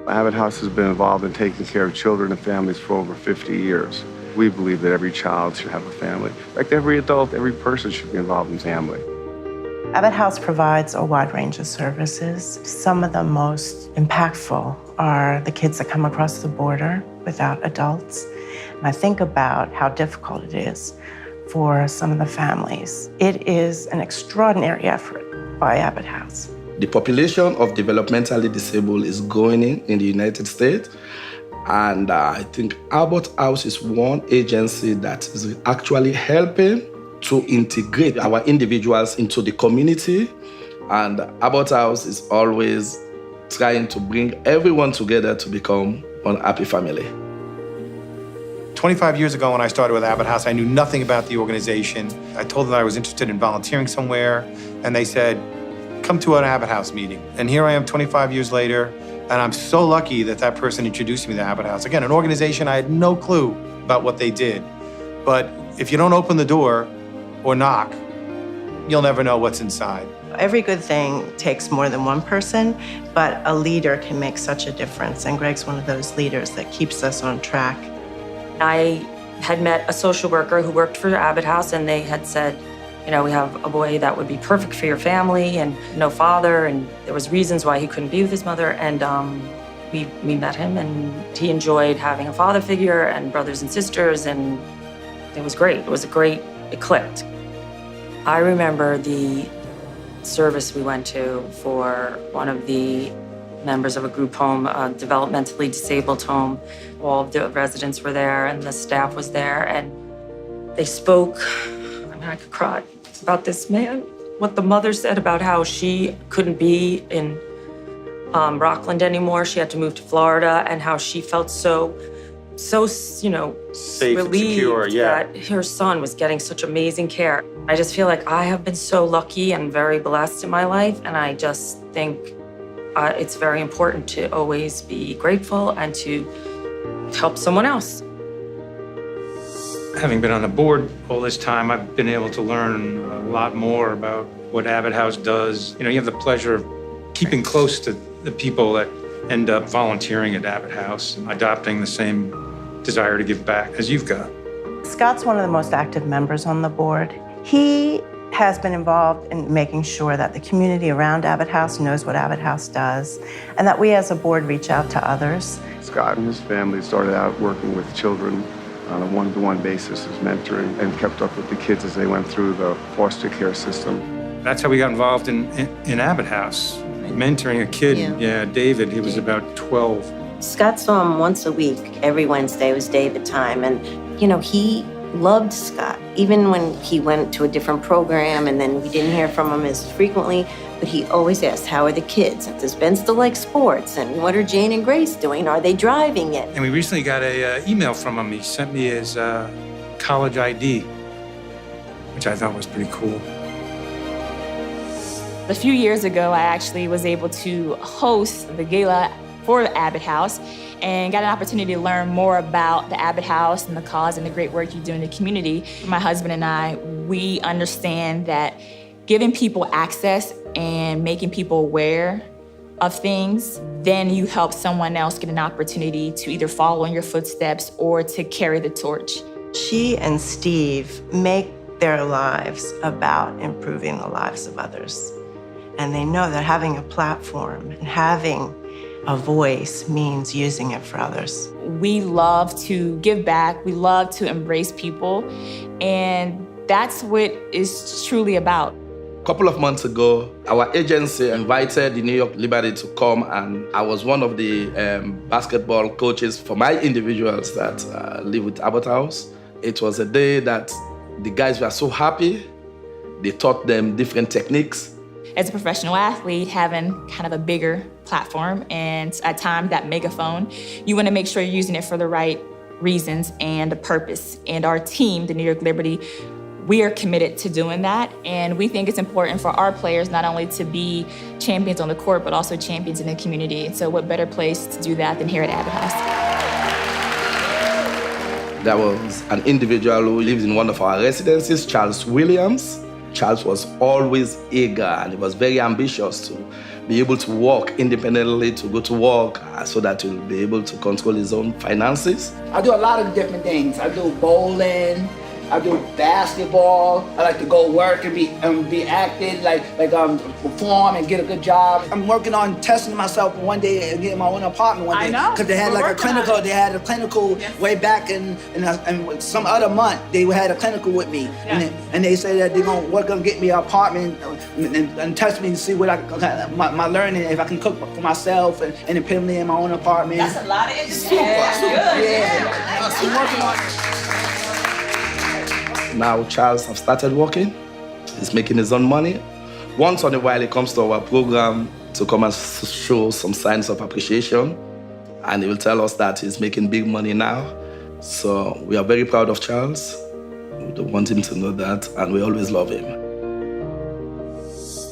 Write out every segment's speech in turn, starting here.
Abbott House has been involved in taking care of children and families for over 50 years. We believe that every child should have a family. In fact, every adult, every person should be involved in family. Abbott House provides a wide range of services. Some of the most impactful are the kids that come across the border without adults. And I think about how difficult it is for some of the families. It is an extraordinary effort by Abbott House. The population of developmentally disabled is growing in the United States. And I think Abbott House is one agency that is actually helping to integrate our individuals into the community. And Abbott House is always trying to bring everyone together to become one happy family. 25 years ago when I started with Abbott House, I knew nothing about the organization. I told them that I was interested in volunteering somewhere, and they said, come to an Abbott House meeting. And here I am 25 years later, and I'm so lucky that that person introduced me to Abbott House. Again, an organization I had no clue about what they did. But if you don't open the door or knock, you'll never know what's inside. Every good thing takes more than one person, but a leader can make such a difference. And Greg's one of those leaders that keeps us on track. I had met a social worker who worked for Abbott House, and they had said, you know, we have a boy that would be perfect for your family and no father, and there was reasons why he couldn't be with his mother. And we met him, and he enjoyed having a father figure and brothers and sisters, and it was great. It was a great, it clicked. I remember the service we went to for one of the members of a group home, a developmentally disabled home. All of the residents were there and the staff was there, and they spoke, I mean, I could cry, about this man. What the mother said about how she couldn't be in Rockland anymore. She had to move to Florida, and how she felt so you know, Safe relieved and secure, yeah. that her son was getting such amazing care. I just feel like I have been so lucky and very blessed in my life, and I just think it's very important to always be grateful and to help someone else. Having been on the board all this time, I've been able to learn a lot more about what Abbott House does. You know, you have the pleasure of keeping close to the people that end up volunteering at Abbott House and adopting the same desire to give back as you've got. Scott's one of the most active members on the board. He has been involved in making sure that the community around Abbott House knows what Abbott House does, and that we as a board reach out to others. Scott and his family started out working with children on a one-to-one basis as mentoring, and kept up with the kids as they went through the foster care system. That's how we got involved in Abbott House, mentoring a kid. Yeah. David, he was about 12. Scott saw him once a week. Every Wednesday was David time. And, you know, he loved Scott, even when he went to a different program and then we didn't hear from him as frequently. But he always asked, how are the kids? Does Ben still like sports? And what are Jane and Grace doing? Are they driving it? And we recently got an email from him. He sent me his college ID, which I thought was pretty cool. A few years ago, I actually was able to host the gala for the Abbott House and got an opportunity to learn more about the Abbott House and the cause and the great work you do in the community. My husband and I, we understand that giving people access and making people aware of things, then you help someone else get an opportunity to either follow in your footsteps or to carry the torch. She and Steve make their lives about improving the lives of others. And they know that having a platform and having a voice means using it for others. We love to give back. We love to embrace people. And that's what it's truly about. A couple of months ago, our agency invited the New York Liberty to come, and I was one of the basketball coaches for my individuals that live with Abbott House. It was a day that the guys were so happy. They taught them different techniques. As a professional athlete, having kind of a bigger platform and at times that megaphone, you want to make sure you're using it for the right reasons and the purpose. And our team, the New York Liberty, we are committed to doing that. And we think it's important for our players not only to be champions on the court, but also champions in the community. And so what better place to do that than here at Abbott House? There was an individual who lived in one of our residences, Charles Williams. Charles was always eager and he was very ambitious to be able to walk independently, to go to work, so that he'll be able to control his own finances. I do a lot of different things. I do bowling, I do basketball. I like to go work and be active, perform and get a good job. I'm working on testing myself one day and getting my own apartment one day. I know. Because they had like a clinical. They had a clinical way back in some other month. They had a clinical with me, and they said that we're gonna get me an apartment and test me to see what my learning, if I can cook for myself and independently in my own apartment. That's a lot of industry. Yeah. I'm working on it. Now Charles has started working. He's making his own money. Once in a while, he comes to our program to come and show some signs of appreciation. And he will tell us that he's making big money now. So we are very proud of Charles. We want him to know that, and we always love him.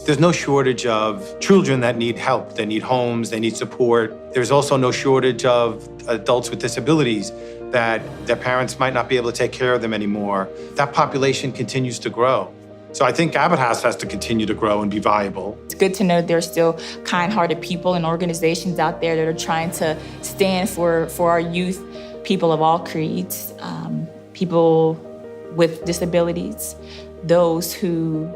There's no shortage of children that need help. They need homes, they need support. There's also no shortage of adults with disabilities that their parents might not be able to take care of them anymore. That population continues to grow. So I think Abbott House has to continue to grow and be viable. It's good to know there's still kind-hearted people and organizations out there that are trying to stand for our youth, people of all creeds, people with disabilities, those who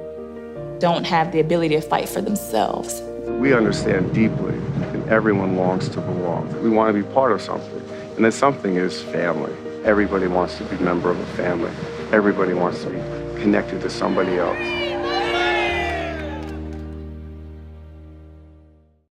don't have the ability to fight for themselves. We understand deeply that everyone longs to belong. We want to be part of something. And that something is family. Everybody wants to be a member of a family. Everybody wants to be connected to somebody else.